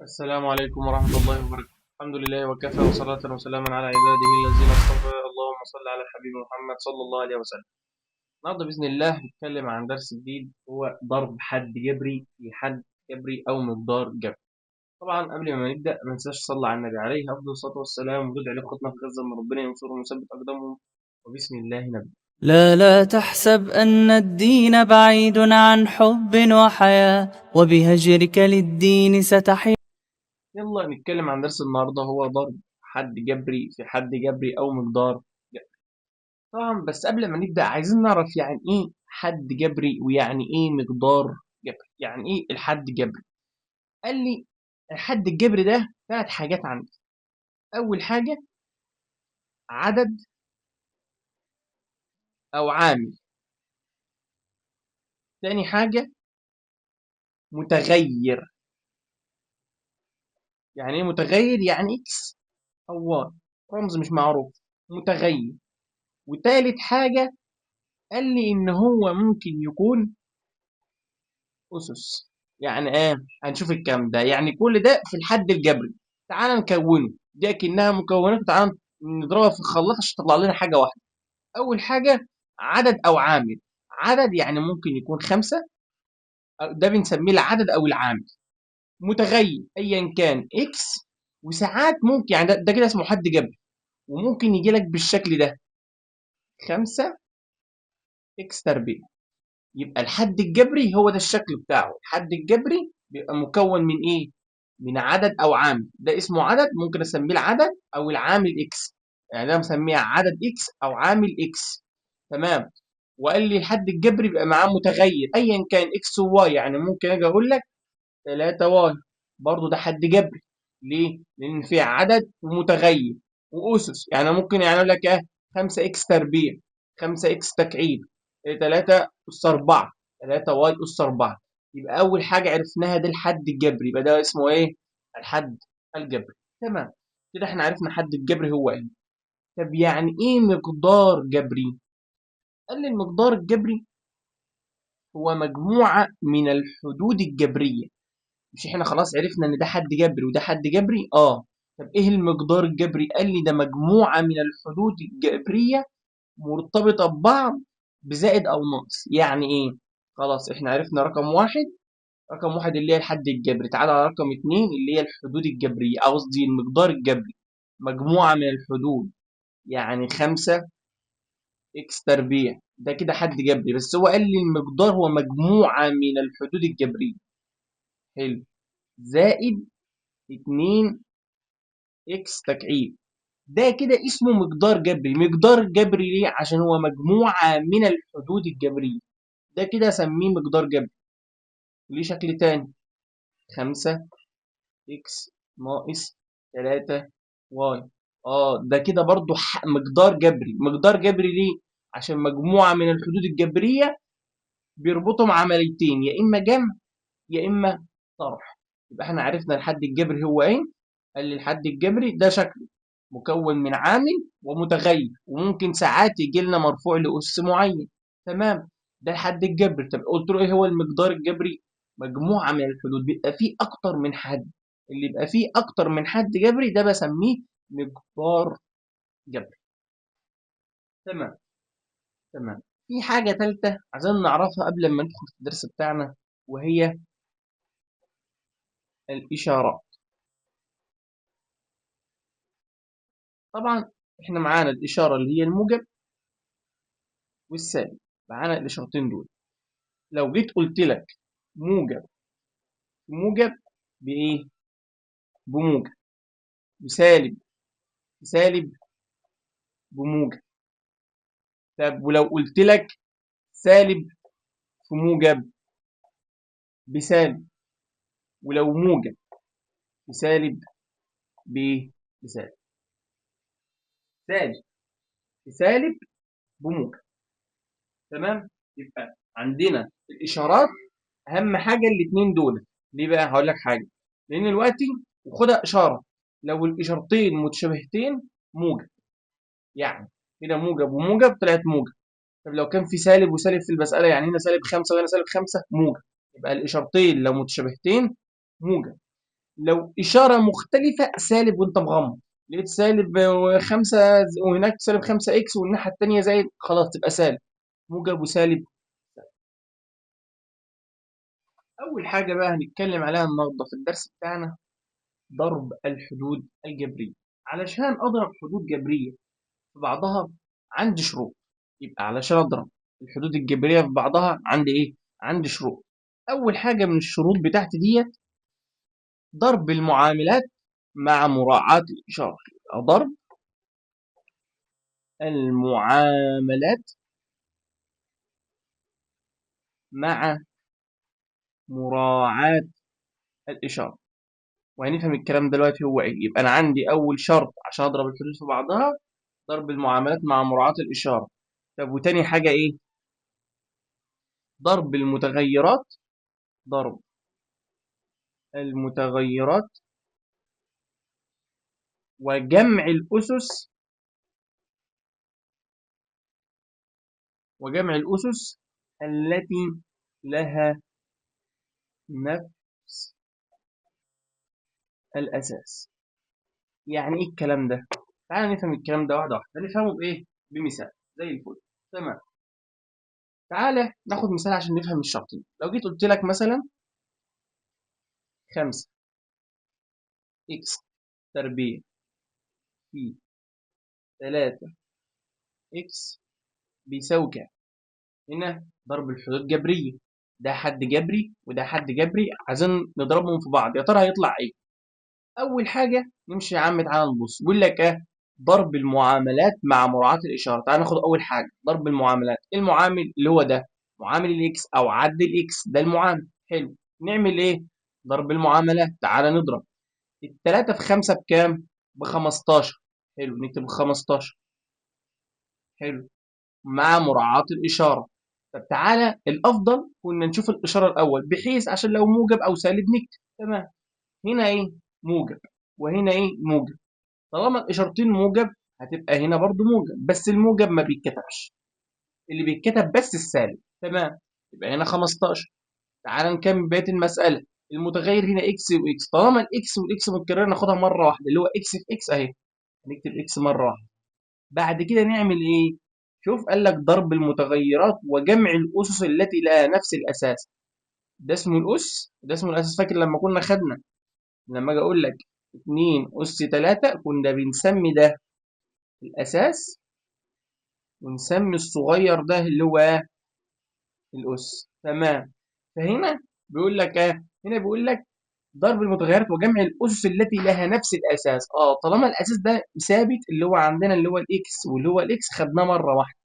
السلام عليكم ورحمة الله وبركاته. الحمد لله وكفى وصلاة وسلاما على عباده الذين اصطفى. اللهم صل على الحبيب محمد صلى الله عليه وسلم. النهارده بإذن الله هنتكلم عن درس جديد هو ضرب حد جبري في حد جبري أو مقدار جبري. طبعا قبل ما نبدأ ما ننساش صلى على النبي عليه أفضل الصلاة والسلام وندعي لإخوتنا في غزة إن ربنا ينصرهم ويثبت أقدامهم. وبسم الله نبدأ. لا تحسب أن الدين بعيد عن حب وحياة، وبهجرك للدين ستحيا. يلا نتكلم عن درس النهارده هو ضرب حد جبري في حد جبري أو مقدار جبري. طبعا بس قبل ما نبدأ عايزين نعرف يعني ايه حد جبري ويعني ايه مقدار جبري، يعني ايه الحد جبري. قال لي الحد الجبري ده 3 حاجات عندي. اول حاجة عدد او عامل. تاني حاجة متغير. يعني ايه متغير؟ يعني اكس او واي، رمز مش معروف، متغير. وتالت حاجة قال لي ان هو ممكن يكون أسس. يعني إيه؟ هنشوف الكلام ده، يعني كل ده في الحد الجبري. تعال نكونه، دي أكنها مكونات، تعال نضربها في الخلاط عشان تطلع لنا حاجة واحدة. أول حاجة عدد أو عامل. عدد يعني ممكن يكون 5، ده بنسميه العدد أو العامل. متغير أيا كان إكس، وساعات ممكن يعني ده كده اسمه حد جبري، وممكن يجي لك بالشكل ده 5 إكس تربيع. يبقى الحد الجبري هو ده الشكل بتاعه. الحد الجبري بيبقى مكون من ايه؟ من عدد او عامل. ده اسمه عدد، ممكن اسميه العدد او العامل اكس. يعني ده مسميه عدد اكس او عامل اكس. تمام. وقال لي الحد الجبري بيبقى معاه متغير ايا كان اكس وواي. يعني ممكن اجي اقول لك 3 واي، برضه ده حد جبري. ليه؟ لان فيه عدد ومتغير واسس. يعني ممكن يعني اقول لك ايه، 5 اكس تربيع، 5 اكس تكعيب، 3 اس 4، 3 واي اس 4. يبقى اول حاجه عرفناها ده الحد الجبري، يبقى ده اسمه ايه؟ الحد الجبري. تمام. كده احنا عرفنا حد الجبري هو ايه. طب يعني ايه مقدار جبري؟ قال لي المقدار الجبري هو مجموعه من الحدود الجبريه. مش احنا خلاص عرفنا ان ده حد جبري وده حد جبري؟ طب ايه المقدار الجبري؟ قال لي ده مجموعة من الحدود الجبرية مرتبطة ببعض بزائد او ناقص. يعني ايه؟ خلاص احنا عرفنا رقم واحد. رقم واحد اللي هي الحد الجبري. تعالى على رقم اتنين اللي هي الحدود الجبرية، قصدي المقدار الجبري. مجموعة من الحدود، يعني 5 اكس تربيع، ده كده حد جبري. بس هو قال لي المقدار هو مجموعة من الحدود الجبرية. حلو. زائد 2 اكس تكعيب، ده كده اسمه مقدار جبري. مقدار جبري ليه؟ عشان هو مجموعة من الحدود الجبرية. ده كده اسميه مقدار جبري. ليه شكل تاني، 5 اكس ناقص 3 واي. ده كده برضو مقدار جبري. مقدار جبري ليه؟ عشان مجموعة من الحدود الجبرية بيربطهم عمليتين، يا إما جمع يا إما طرح. يبقى احنا عرفنا الحد الجبري هو ايه. قال لي الحد الجبري ده شكله مكون من عامل ومتغير، وممكن ساعات يجي لنا مرفوع لأس معين. تمام. ده الحد الجبري. طب قلت له ايه هو المقدار الجبري؟ مجموعة من الحدود بيبقى فيه أكتر من حد. اللي يبقى فيه أكتر من حد جبري ده بسميه مقدار جبري. تمام. تمام. في حاجة تالتة عايزين نعرفها قبل ما ندخل في الدرس بتاعنا، وهي الإشارات. طبعا احنا معانا الإشارة اللي هي الموجب والسالب. معانا الإشارتين دول. لو جيت قلت لك موجب موجب بإيه؟ بموجب. وسالب سالب بموجب. طب ولو قلت لك سالب في موجب بسالب، ولو موجب بسالب بإيه؟ بسالب. سالب بسالب بموجب. تمام. يبقى عندنا الإشارات أهم حاجة الاتنين دول. ليه بقى؟ هقول لك حاجة. لأن دلوقتي وخدها إشارة، لو الإشارتين متشابهتين موجب، يعني كده موجب وموجب طلعت موجب. طب لو كان في سالب وسالب في المسألة، يعني هنا سالب 5 وهنا سالب 5، موجب. يبقى الإشارتين لو متشابهتين موجب. لو إشارة مختلفة سالب وأنت مغمض، لقيت سالب 5 وهناك سالب 5 إكس والناحية التانية زائد، خلاص تبقى سالب. موجب وسالب. أول حاجة بقى هنتكلم عليها النهاردة في الدرس بتاعنا ضرب الحدود الجبرية. علشان أضرب حدود جبرية في بعضها عندي شروط. يبقى علشان أضرب الحدود الجبرية في بعضها عندي إيه؟ عندي شروط. أول حاجة من الشروط بتاعتي ديت ضرب المعاملات مع مراعاة الإشارة. يبقى ضرب المعاملات مع مراعاة الإشارة. وهنفهم الكلام دلوقتي هو إيه. يبقى أنا عندي أول شرط عشان أضرب الحدود في بعضها ضرب المعاملات مع مراعاة الإشارة. طب وتاني حاجة إيه؟ ضرب المتغيرات. ضرب المتغيرات وجمع الأسس. وجمع الأسس التي لها نفس الأساس. يعني إيه الكلام ده؟ تعال نفهم الكلام ده واحدة واحدة. نفهمه بإيه؟ بمثال زي الفل. تمام. تعالى ناخد مثال عشان نفهم الشرطين. لو جيت قلت لك مثلا 5 إكس تربيع في 3 إكس بيساوي كام؟ هنا ضرب الحدود جبرية. ده حد جبري وده حد جبري، عايزين نضربهم في بعض، يا ترى هيطلع إيه؟ أول حاجة نمشي يا عم، تعالى نبص. بيقول لك إيه؟ ضرب المعاملات مع مراعاة الإشارة. تعالى ناخد أول حاجة ضرب المعاملات. المعامل اللي هو ده معامل الإكس أو عد الإكس، ده المعامل. حلو. نعمل إيه؟ ضرب المعاملات. تعالى نضرب التلاتة في 5 بكام؟ ب15. حلو، نكتب 15. حلو. مع مراعاة الإشارة. طب تعالى الأفضل كنا نشوف الإشارة الأول بحيث عشان لو موجب أو سالب نكتب. تمام. هنا إيه؟ موجب. وهنا إيه؟ موجب. طالما الإشارتين موجب هتبقى هنا برضو موجب، بس الموجب ما بيتكتبش، اللي بيتكتب بس السالب. تمام. يبقى هنا 15. تعال نكمل بقية المسألة. المتغير هنا اكس واكس، طالما الاكس والاكس متكررة ناخدها مرة واحدة اللي هو اكس في اكس اهي. هنكتب اكس مرة واحدة. بعد كده نعمل ايه؟ شوف قال لك ضرب المتغيرات وجمع الأسس التي لها نفس الأساس. ده اسمه الأس وده اسمه الأساس. فاكر لما كنا خدنا، لما أجي أقول لك 2 أس 3 كنا بنسمي ده الأساس ونسمي الصغير ده اللي هو الأس. تمام. فهنا بيقول لك ايه؟ هنا بيقول لك ضرب المتغيرات وجمع الأسس التي لها نفس الأساس. طالما الأساس ده ثابت اللي هو عندنا اللي هو الإكس، واللي هو الإكس خدناه مرة واحدة.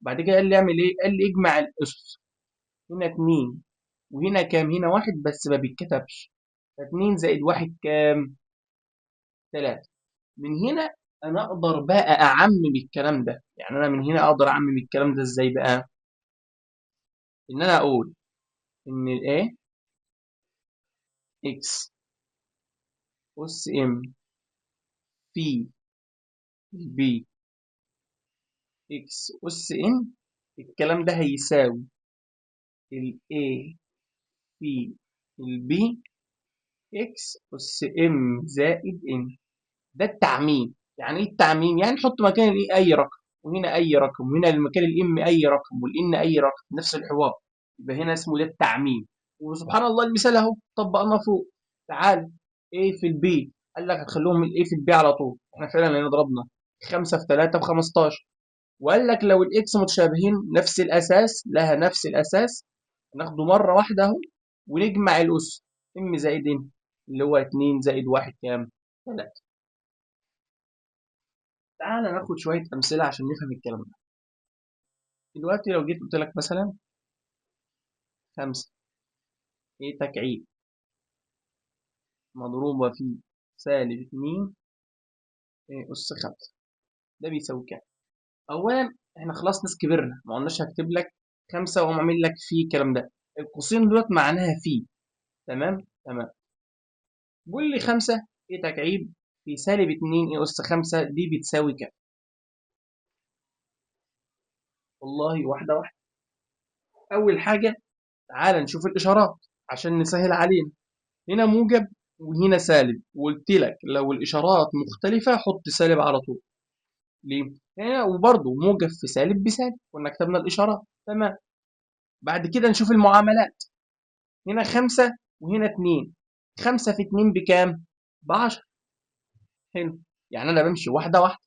بعد كده قال لي اعمل إيه؟ قال لي اجمع الأسس. هنا 2 وهنا كام؟ هنا 1 بس ما بيتكتبش. ف2 زائد 1 كام؟ 3. من هنا أنا أقدر بقى أعمم الكلام ده. يعني أنا من هنا أقدر أعمم الكلام ده إزاي بقى؟ إن أنا أقول إن الإيه؟ إكس أس إم في البي إكس أس إن، الكلام ده هيساوي ال A في ال B إكس أس إم زائد إن. ده التعميم. يعني إيه التعميم؟ يعني نحط مكان الإيه أي رقم، وهنا أي رقم، وهنا مكان الإم أي رقم، والإن أي رقم، نفس الحوار. يبقى هنا اسمه ده التعميم. وسبحان الله المثال أهو طبقناه فوق. تعال A في ال B، قال لك هتخليهم ال A في ال B على طول. إحنا فعلا هنا ضربنا 5 في 3 ب15. وقال لك لو الاكس متشابهين نفس الاساس لها نفس الاساس ناخده مره واحده اهو ونجمع الاس. ام زائد ان اللي هو 2 زائد 1 كام؟ 3. تعال ناخد شويه امثله عشان نفهم الكلام ده. دلوقتي لو جيت قلت لك مثلا 5 ايه تكعيب مضروبه في سالب 2 إيه اس 5، ده بيساوي كام؟ اولا احنا خلاص ناس كبرنا، ما قلناش هكتب لك 5 واقوم عامل لك فيه الكلام ده. القوسين دولت معناها فيه. تمام تمام. قول لي 5 ايه تكعيب في سالب 2 ايه أس 5 دي بتساوي كام؟ والله واحدة واحدة. أول حاجة تعال نشوف الإشارات عشان نسهل علينا. هنا موجب وهنا سالب، وقلت لك لو الإشارات مختلفة حط سالب على طول. ليه؟ هنا وبرضه موجب في سالب بسالب، كنا كتبنا الإشارات. تمام. بعد كده نشوف المعاملات. هنا 5 وهنا 2. 5 في 2 بكام؟ ب10. حلو. يعني أنا بمشي واحدة واحدة.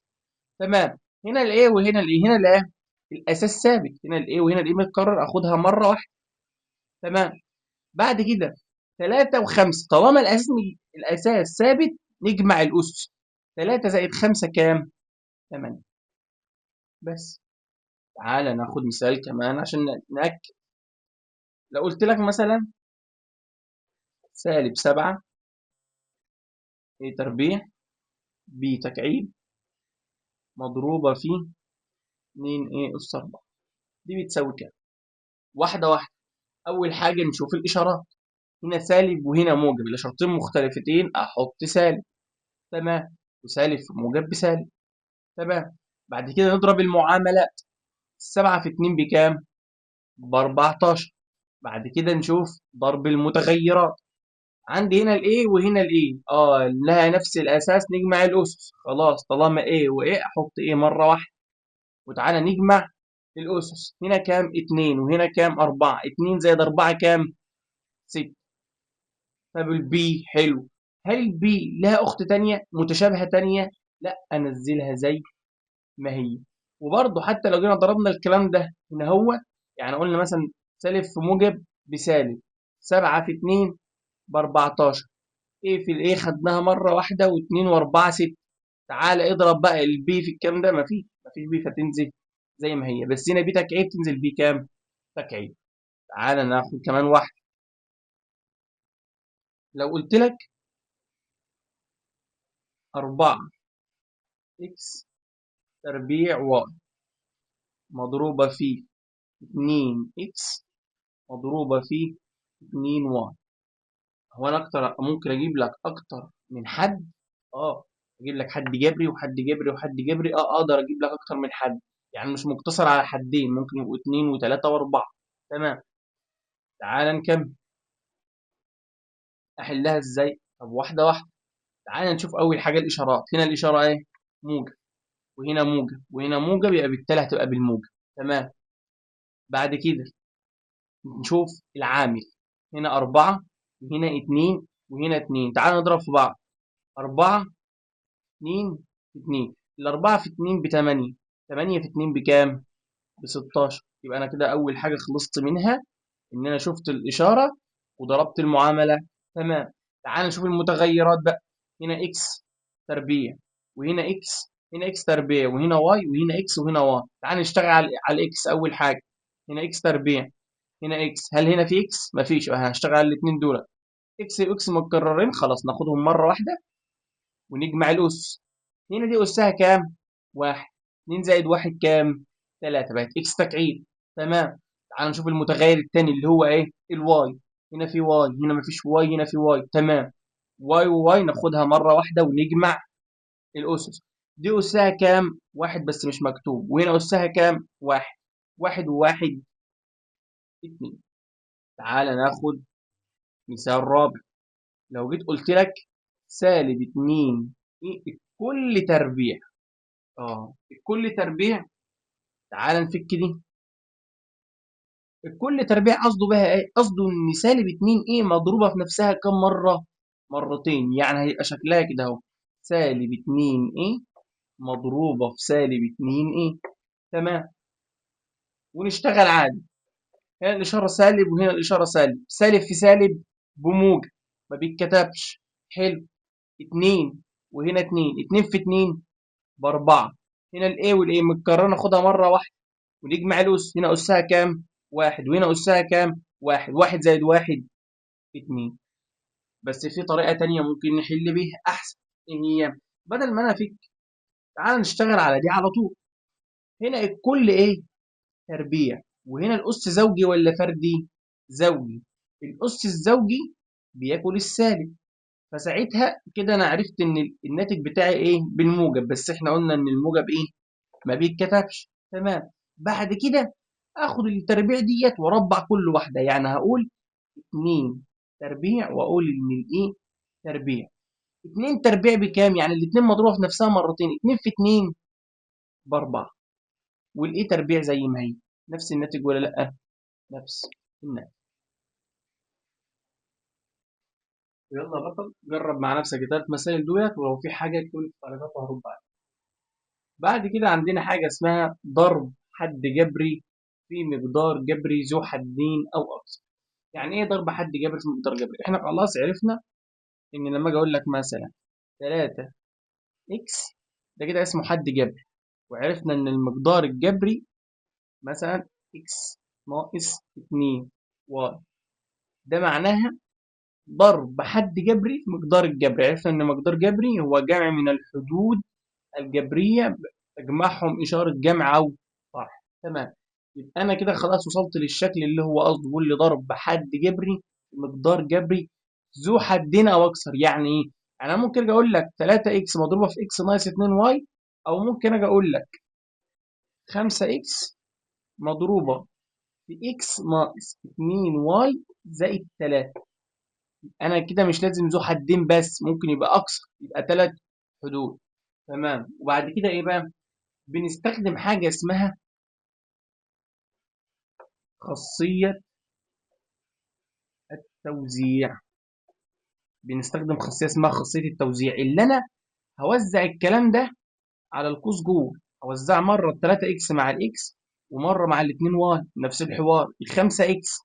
تمام. هنا الإيه وهنا الإيه، هنا الإيه الأساس ثابت، هنا الإيه وهنا الإيه متكرر، آخدها مرة واحدة. تمام. بعد كده 3 و5، طالما الأساس ثابت نجمع الأسس. 3 زائد 5 كام؟ 8. بس. تعالى ناخد مثال كمان عشان نأكد. لو قلت لك مثلا -7 A تربيع B تكعيب مضروبة في 2 A أس 4، دي بتساوي كام؟ واحدة واحدة. أول حاجة نشوف الإشارات. هنا سالب وهنا موجب، الإشارتين مختلفتين أحط سالب. تمام. وسالب في موجب بسالب. تمام. بعد كده نضرب المعاملات. 7 في 2 بكام؟ ب14. بعد كده نشوف ضرب المتغيرات. عندي هنا الايه وهنا الايه، لها نفس الاساس، نجمع الاسس. خلاص، طالما ايه وايه احط ايه مره واحده. وتعالى نجمع الاسس. هنا كام؟ 2 وهنا كام؟ 4. 2 زائد 4 كام؟ 6. طب البي حلو. هل البي لها اخت تانية متشابهه تانية؟ لا، انزلها زي ما هي. وبرضه حتى لو جينا ضربنا الكلام ده هنا، هو يعني قلنا مثلا سالب في موجب بسالب. 7 في 2 ب14. ايه في الايه خدناها مره واحده، و2 و4 6. تعالى اضرب بقى البي في الكام ده، مفيش بي فتنزل زي ما هي، بس هنا بي تكعيب تنزل بي كام؟ تكعيب. تعالى ناخد كمان واحده. لو قلت لك 4 اكس تربيع واي مضروبه في 2 اكس مضروبه في 2 واي. هو انا اكتر ممكن اجيب لك اكتر من حد؟ اه. اجيب لك حد جبري وحد جبري وحد جبري، اقدر اجيب لك اكتر من حد. يعني مش مقتصر على حدين، ممكن يبقوا اتنين وتلاتة واربعة. تمام. تعال نكمل. احلها ازاي؟ طب واحدة واحدة. تعال نشوف اول حاجة الاشارات. هنا الاشارة ايه؟ موجب، وهنا موجب وهنا موجب، يبقى بالتالي هتبقى بالموجب. تمام. بعد كده نشوف العامل. هنا أربعة وهنا اتنين وهنا اتنين، تعال نضرب في بعض. أربعة 2 في 2، الأربعة في 2 ب8. 8 في 2 بكام؟ ب16. يبقى أنا كده أول حاجة خلصت منها إن أنا شفت الإشارة وضربت المعاملة. تمام. تعال نشوف المتغيرات بقى. هنا إكس تربيع وهنا إكس، هنا إكس تربيع وهنا واي وهنا إكس وهنا واي. تعال نشتغل على الإكس أول حاجة. هنا إكس تربيع هنا إكس، هل هنا في إكس؟ مفيش، يبقى هنشتغل على الاتنين دول. إكس وإكس متكررين، خلاص ناخدهم مرة واحدة ونجمع الأس. هنا دي أسها كام؟ واحد. 2 زائد واحد كام؟ 3. بقت إكس تكعيب. تمام. تعال نشوف المتغير التاني اللي هو إيه؟ الواي. هنا في واي، هنا مفيش واي، هنا في واي. تمام. واي وواي ناخدها مرة واحدة ونجمع الأسس. دي أسها كام؟ واحد بس مش مكتوب، وهنا أسها كام؟ واحد. واحد وواحد 2. تعال ناخد مثال رابع. لو جيت قلت لك -2 كل تربيع. الكل تربيع. تعال نفك دي. الكل تربيع قصده بها ايه؟ قصده ان -2 ايه مضروبه في نفسها كم مره؟ مرتين. يعني هيبقى شكلها كده اهو، -2 ايه مضروبه في -2 ايه. تمام. ونشتغل عادي. هنا الاشاره سالب وهنا الاشاره سالب، سالب في سالب بموجب، ما بيتكتبش. حلو. 2 وهنا 2، 2 في 2 ب4. هنا الايه والايه متكرره، ناخدها مره واحده ونجمع الأس. هنا أسها كام؟ واحد، وهنا أسها كام؟ واحد. واحد زائد واحد 2. بس في طريقة تانية ممكن نحل بيها أحسن. إيه هي؟ بدل ما أنا أفك، تعال نشتغل على دي على طول. هنا الكل إيه؟ تربيع. وهنا الأس زوجي ولا فردي؟ زوجي. الأس الزوجي بياكل السالب، فساعتها كده أنا عرفت إن الناتج بتاعي إيه؟ بالموجب، بس إحنا قلنا إن الموجب إيه؟ ما بيتكتبش. تمام. بعد كده اخد التربيع ديت واربع كل واحده، يعني هقول 2 تربيع واقول ان الايه تربيع. 2 تربيع بكام؟ يعني الاتنين مضروبة في نفسها مرتين، 2 في 2 ب4، والايه تربيع زي ما هي، نفس الناتج ولا لأ؟ نفس الناتج. يلا يا بطل جرب مع نفسك التلات مسائل دولت، ولو في حاجة تقول في التعليقات وهرد عليها. بعد كده عندنا حاجة اسمها ضرب حد جبري في مقدار جبري ذو حدين أو أكثر. يعني إيه ضرب حد جبري في مقدار جبري؟ إحنا خلاص عرفنا إن لما أجي أقول لك مثلا 3 إكس، ده كده اسمه حد جبري، وعرفنا إن المقدار الجبري مثلا إكس ناقص 2 واي، ده معناها ضرب حد جبري في مقدار الجبري. عرفنا إن مقدار جبري هو جمع من الحدود الجبرية تجمعهم إشارة جمع أو طرح. تمام، يبقى أنا كده خلاص وصلت للشكل اللي هو قصده بيقول لي ضرب حد جبري في مقدار جبري ذو حدين أو أكثر. يعني إيه؟ أنا ممكن أجي أقول لك 3 إكس مضروبة في إكس ناقص 2 واي، أو ممكن أجي أقول لك 5 إكس مضروبة في إكس ناقص 2 واي زائد 3. أنا كده مش لازم ذو حدين بس، ممكن يبقى أكثر، يبقى 3 حدود. تمام، وبعد كده إيه بقى؟ بنستخدم حاجة اسمها خاصية التوزيع. بنستخدم خاصية اسمها خاصية التوزيع، اللي أنا هوزع الكلام ده على القوس جوه. هوزع مرة ال 3 إكس مع الإكس، ومرة مع ال 2 واي، نفس الحوار. ال 5 إكس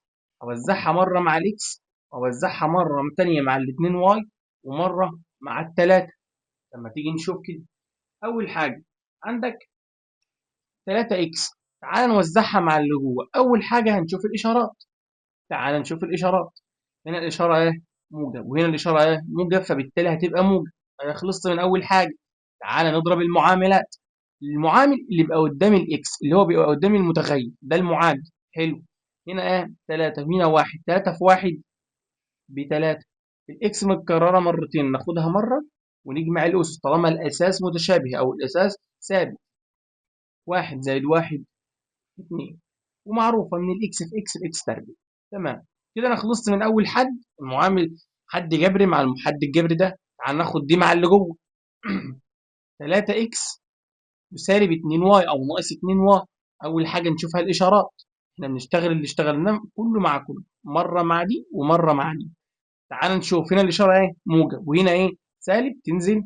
هوزعها مرة مع الإكس، وأوزعها مرة تانية مع ال 2 واي، ومرة مع التلاتة. لما تيجي نشوف كده، أول حاجة عندك 3 إكس، تعال نوزعها مع اللي جوه. أول حاجة هنشوف الإشارات، تعال نشوف الإشارات. هنا الإشارة إيه؟ موجب، وهنا الإشارة إيه؟ موجب، فبالتالي هتبقى موجب. أنا خلصت من أول حاجة. تعالى نضرب المعاملات. المعامل اللي بيبقى قدام الإكس اللي هو بيبقى قدام المتغير ده المعامل. حلو. هنا إيه؟ 3 وهنا 1، 3 في 1 ب3. الإكس متكررة مرتين، ناخدها مرة ونجمع الأس طالما الأساس متشابه أو الأساس ثابت. 1 زائد 1 2، ومعروفة من الإكس في إكس الإكس تربيع. تمام، كده أنا خلصت من أول حد المعامل، حد جبري مع المحد الجبري ده. تعال ناخد دي مع اللي جوه. 3 إكس وسالب 2 واي أو ناقص 2 واي. أول حاجة نشوفها الإشارات. إحنا بنشتغل اللي اشتغلناه كله مع كله، مرة مع دي ومرة مع دي. تعال نشوف هنا الإشارة إيه؟ موجب، وهنا إيه؟ سالب، تنزل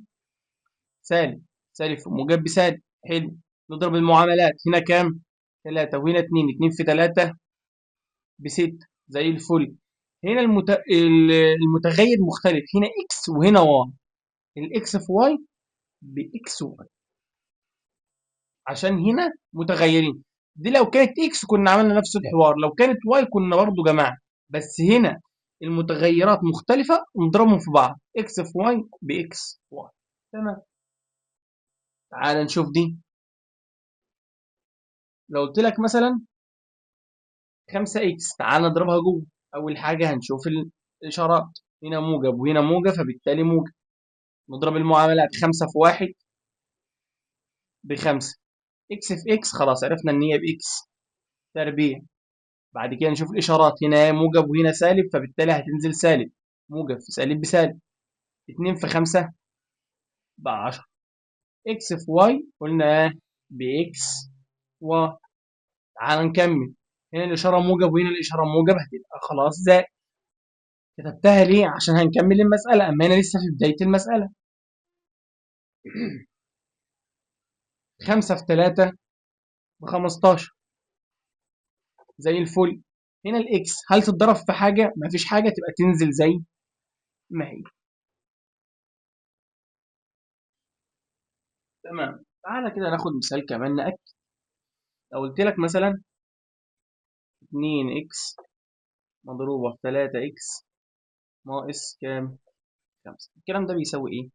سالب، سالب في موجب بسالب. حلو، نضرب المعاملات. هنا كام؟ 3 وهنا 2، 2 في 3 ب6 زي الفل. هنا المتغير مختلف، هنا اكس وهنا واي. الاكس في واي باكس واي، عشان هنا متغيرين. دي لو كانت اكس كنا عملنا نفس الحوار، لو كانت واي كنا برضو جماعة. بس هنا المتغيرات مختلفة ونضربهم في بعض، اكس في واي باكس واي. تمام، تعال نشوف دي. لو قلت لك مثلا 5 اكس، تعال نضربها جوه. اول حاجة هنشوف الاشارات، هنا موجب وهنا موجب، فبالتالي موجب. نضرب المعاملات، 5 في 1 ب5، اكس في اكس خلاص عرفنا ان هي باكس تربيع. بعد كده نشوف الاشارات، هنا موجب وهنا سالب، فبالتالي هتنزل سالب، موجب في سالب بسالب. 2 في 5 ب10. اكس في واي قلنا باكس واي. تعال نكمل. هنا الاشاره موجب وهنا الاشاره موجب، هتبقى خلاص زائد. كتبتها ليه؟ عشان هنكمل المساله، اما انا لسه في بدايه المساله. 5 في 3 ب15 زي الفل. هنا الاكس هل تتضرب في حاجه؟ مفيش حاجه، تبقى تنزل زي ما هي. تمام، تعالى كده ناخد مثال كمان نأكد. لو قلت لك مثلا 2 اكس مضروبة في 3 اكس ناقص كام؟ 5، الكلام ده بيساوي ايه؟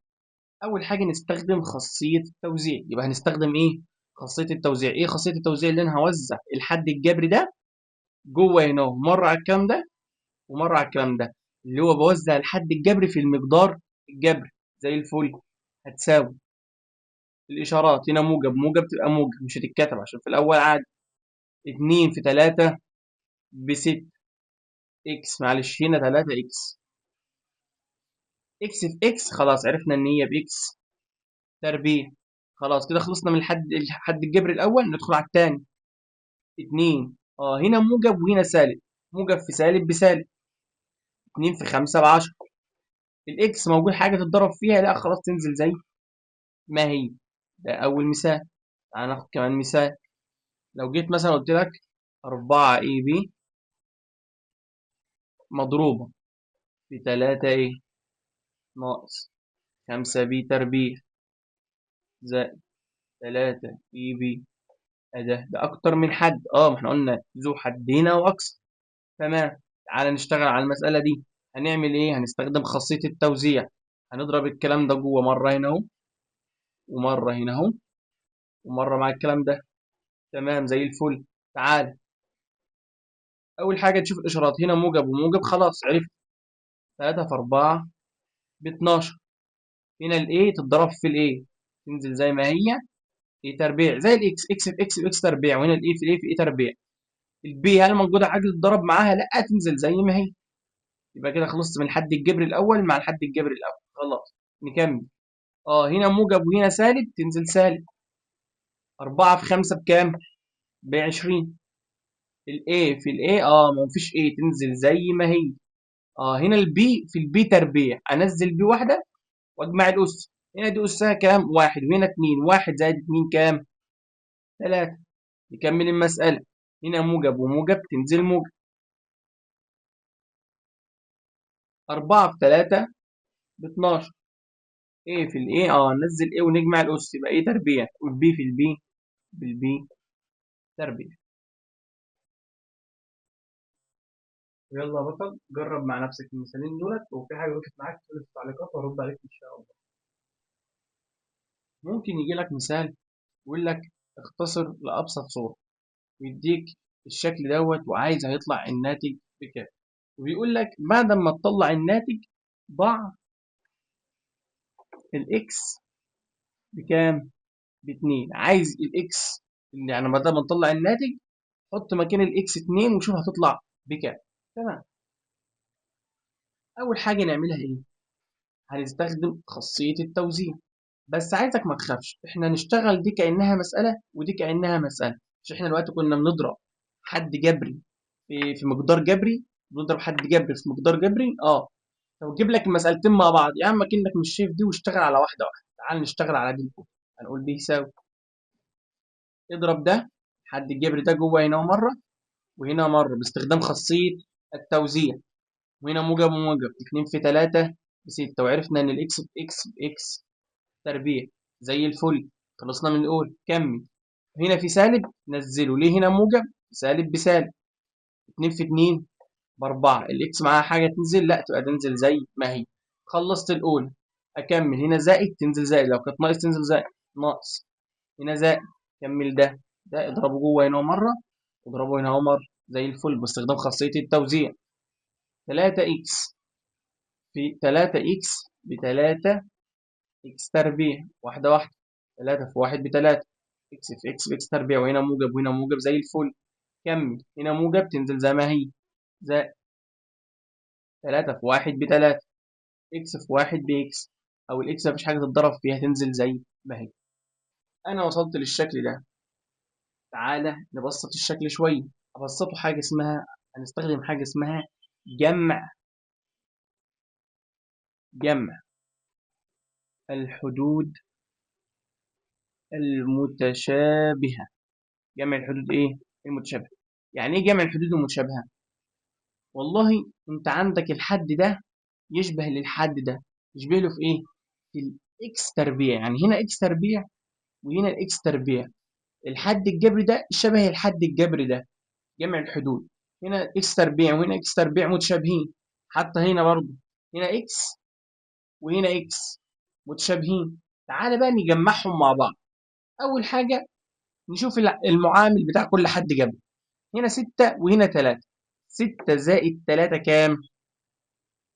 أول حاجة نستخدم خاصية التوزيع. يبقى هنستخدم ايه؟ خاصية التوزيع. ايه خاصية التوزيع؟ اللي انا هوزع الحد الجبري ده جوه هنا مرة على الكلام ده ومرة على الكلام ده، اللي هو بوزع الحد الجبري في المقدار الجبري زي الفل. هتساوي الإشارات، هنا موجب موجب تبقى موجب، مش هتتكتب عشان في الأول عادي. 2 في 3 ب6 اكس، معلش هنا 3 اكس اكس في اكس خلاص عرفنا ان هي باكس تربيع. خلاص كده خلصنا من الحد الجبر الاول، ندخل على الثاني. 2 هنا موجب وهنا سالب، موجب في سالب بسالب، 2 في 5 ب 10. الاكس موجود حاجه تتضرب فيها؟ لا خلاص تنزل زي ما هي. ده اول مثال. تعال ناخد كمان مثال. لو جيت مثلا قلت لك 4 اي بي مضروبه في 3 ايه ناقص 5 بي تربيع زائد 3 اي بي. ده اكتر من حد، ما احنا قلنا ذو حدين او اكثر. تمام. تعالى نشتغل على المسألة دي. هنعمل ايه؟ هنستخدم خاصية التوزيع. هنضرب الكلام ده جوه مرة هنا اهو، ومرة هنا اهو، ومرة مع الكلام ده. تمام زي الفل. تعال أول حاجة تشوف الإشارات، هنا موجب وموجب، خلاص عرفت. 3 في 4 ب 12. هنا الإيه تتضرب في الإيه، تنزل زي ما هي. إيه تربيع زي الإكس، إكس في إكس في إكس تربيع، وهنا الإيه في الإيه في إيه تربيع. البي هل موجودة حاجة تتضرب معاها؟ لأ، تنزل زي ما هي. يبقى كده خلصت من الحد الجبري الأول مع الحد الجبري الأول. خلاص نكمل. هنا موجب وهنا سالب، تنزل سالب. 4 في 5 بكام؟ ب20. الاي في الاي ما فيش ايه، تنزل زي ما هي. هنا البي في البي تربيع، انزل بي واحده واجمع الاس. هنا دي اسها كام؟ واحد، وهنا 2. واحد زائد 2 كام؟ 3. نكمل المساله. هنا موجب وموجب، تنزل موجب. 4 في 3 ب 12. ايه في الايه ننزل ايه ونجمع الاس، يبقى ايه تربيع، والبي في البي بالبي تربيع. يلا يا بطل، جرب مع نفسك المثالين دولت، وفي حاجة وقفت معاك تقول في التعليقات وأرد عليك إن شاء الله. ممكن يجي لك مثال يقول لك اختصر لأبسط صورة، ويديك الشكل دوت وعايز هيطلع الناتج بكام، وبيقول لك بعد ما تطلع الناتج ضع الإكس بكام؟ باتنين. عايز الإكس اللي يعني بعد ما نطلع الناتج حط مكان الإكس 2 وشوف هتطلع بكام. تمام. أول حاجة نعملها إيه؟ هنستخدم خاصية التوزيع. بس عايزك ما تخافش، احنا نشتغل دي كأنها مسألة ودي كأنها مسألة. مش احنا دلوقتي كنا بنضرب حد جبري في مقدار جبري، بنضرب حد جبري في مقدار جبري. لو جيب لك المسألتين مع بعض يا عم كأنك مش شايف دي، واشتغل على واحدة واحدة. تعال نشتغل على دي فوق. هنقول دي يساوي، اضرب ده حد الجبري ده جوه هنا مرة وهنا مرة باستخدام خاصية التوزيع. وهنا موجب وموجب، 2 في 3 ب6، وعرفنا ان الاكس باكس باكس تربيع زي الفل. خلصنا من الاول. كمل. هنا في سالب، نزله. ليه هنا موجب؟ سالب بسالب. 2 في 2 ب4. الاكس معاها حاجه تنزل؟ لا، تبقى تنزل زي ما هي. خلصت الاولى. اكمل. هنا زائد، تنزل زائد. لو كانت ناقص تنزل زائد. ناقص. هنا زائد. كمل. ده اضربه جوه هنا مره، واضربه هنا مره زي الفل باستخدام خاصيه التوزيع. 3 اكس في 3 اكس ب 3 اكس تربيع، واحده واحده. 3 في 1 ب3. اكس في اكس في اكس تربيع، وهنا موجب وهنا موجب زي الفل. كمل. هنا موجب، تنزل زي ما هي. زائد 3 في 1 ب3. اكس في 1 باكس، او الاكس مفيش حاجه تتضرب فيها، تنزل زي ما هي. انا وصلت للشكل ده. تعالى نبسط الشكل شويه. ابسطه حاجه اسمها، هنستخدم حاجه اسمها جمع جمع الحدود المتشابهه. جمع الحدود ايه المتشابهه. يعني ايه جمع الحدود المتشابهه؟ والله انت عندك الحد ده يشبه للحد ده، يشبه له في ايه؟ في الاكس تربيع. يعني هنا اكس تربيع وهنا الاكس تربيع. الحد الجبري ده شبه الحد الجبري ده. جمع الحدود. هنا اكس تربيع وهنا اكس تربيع متشابهين. حتى هنا برضه، هنا اكس وهنا اكس متشابهين. تعالى بقى نجمعهم مع بعض. اول حاجه نشوف المعامل بتاع كل حد جبري. هنا 6 وهنا 3. 6 زائد 3 كام؟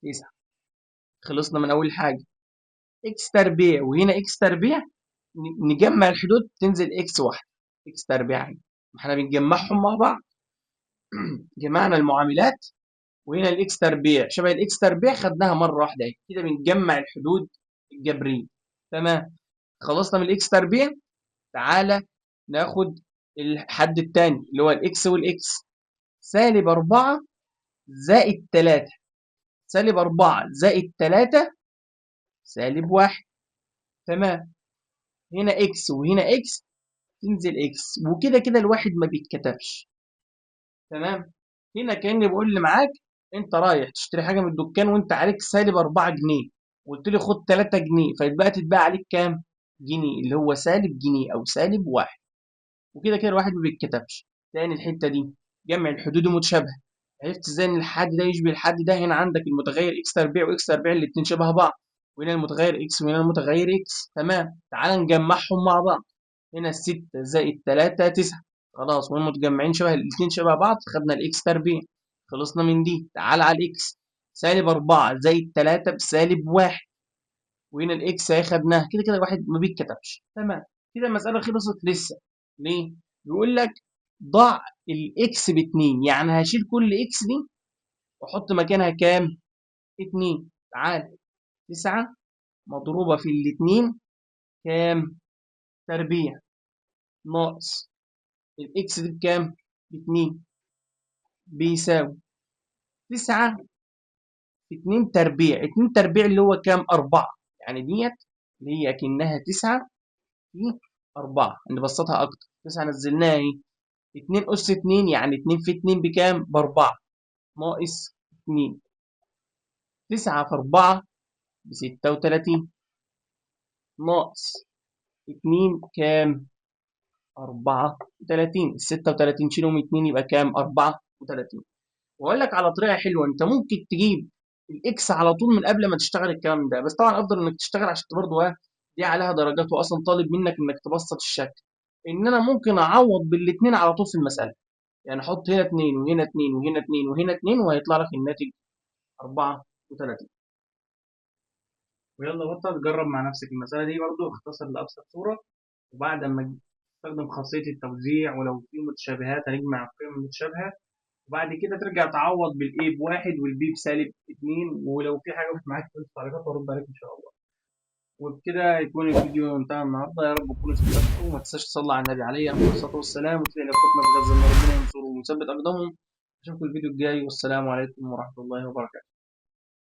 9. خلصنا من اول حاجه. اكس تربيع وهنا اكس تربيع، نجمع الحدود تنزل اكس واحد. اكس تربيع احنا بنجمعهم مع بعض. جمعنا المعاملات وهنا الاكس تربيع شبه الاكس تربيع خدناها مره واحده اهي، كده بنجمع الحدود الجبريه. تمام. خلصنا من الاكس تربيع، تعالى ناخد الحد التاني اللي هو الاكس والاكس. سالب 4 زائد 3. سالب 4 زائد 3 سالب 1. تمام. هنا اكس وهنا اكس، تنزل اكس، وكده كده الواحد ما بيتكتبش. تمام. هنا كأني بقول اللي معاك انت رايح تشتري حاجه من الدكان وانت عليك سالب 4 جنيه، وقلت لي خد 3 جنيه، فيتبقى تتباع عليك كام؟ جنيه، اللي هو سالب جنيه او سالب 1. وكده كده الواحد ما بيتكتبش. تاني الحته دي، جمع الحدود المتشابهه. عرفت ازاي ان الحد ده يشبه الحد ده؟ هنا عندك المتغير اكس تربيع واكس تربيع الاتنين شبه بعض، وهنا المتغير اكس وهنا المتغير اكس. تمام. تعال نجمعهم مع بعض. هنا الستة زائد 3 9. خلاص، وهم متجمعين شبه الاتنين شبه بعض، خدنا الاكس تربيع. خلصنا من دي. تعال على الاكس. سالب 4 زائد 3 بسالب 1. وهنا الاكس اهي خدناها، كده كده الواحد ما بيتكتبش. تمام. كده المسألة خلصت لسه. ليه؟ بيقول لك ضع الاكس ب2، يعني هشيل كل اكس دي واحط مكانها كام؟ 2. تعال. 9 مضروبة في الاتنين كام؟ تربيع. ناقص الاكس دي بكام؟ ب2. بيساوي 9 في 2 تربيع. 2 تربيع اللي هو كام؟ 4. يعني ديت اللي هي اكنها 9 في 4. نبسطها اكتر، 9 نزلناها اهي، 2 اس 2 يعني 2 في 2 بكام؟ ب4. ناقص 2. 9 في 4 ب36. ناقص 2 كام؟ 34. ال 36 شيلهم 2 يبقى كام؟ 34. واقول لك على طريقه حلوه، انت ممكن تجيب الاكس على طول من قبل ما تشتغل الكلام ده، بس طبعا افضل انك تشتغل عشان برضه دي عليها درجات، واصلا طالب منك انك تبسط الشكل. ان انا ممكن اعوض بالاثنين على طول في المساله، يعني احط هنا 2 وهنا 2 وهنا 2 وهنا 2 وهيطلع لك الناتج 34. ويلا بطل جرب مع نفسك المساله دي برضه، اختصر لابسط صوره. وبعد ما تستخدم خاصيه التوزيع، ولو في متشابهات هنجمع القيم المتشابهه، وبعد كده ترجع تعوض بالاي بواحد والبي بسالب 2، ولو في حاجه مش معاك في التعليقات وارد عليك ان شاء الله. وبكده يكون الفيديو انتهى النهارده، يا رب تكونوا استفدتوا. وما تنساش تصلي على النبي عليه افضل الصلاه والسلام، وتدعي لاخوتنا في غزه ان ربنا ينصرهم ويثبت اقدامهم. اشوفكم الفيديو الجاي، والسلام عليكم ورحمه الله وبركاته.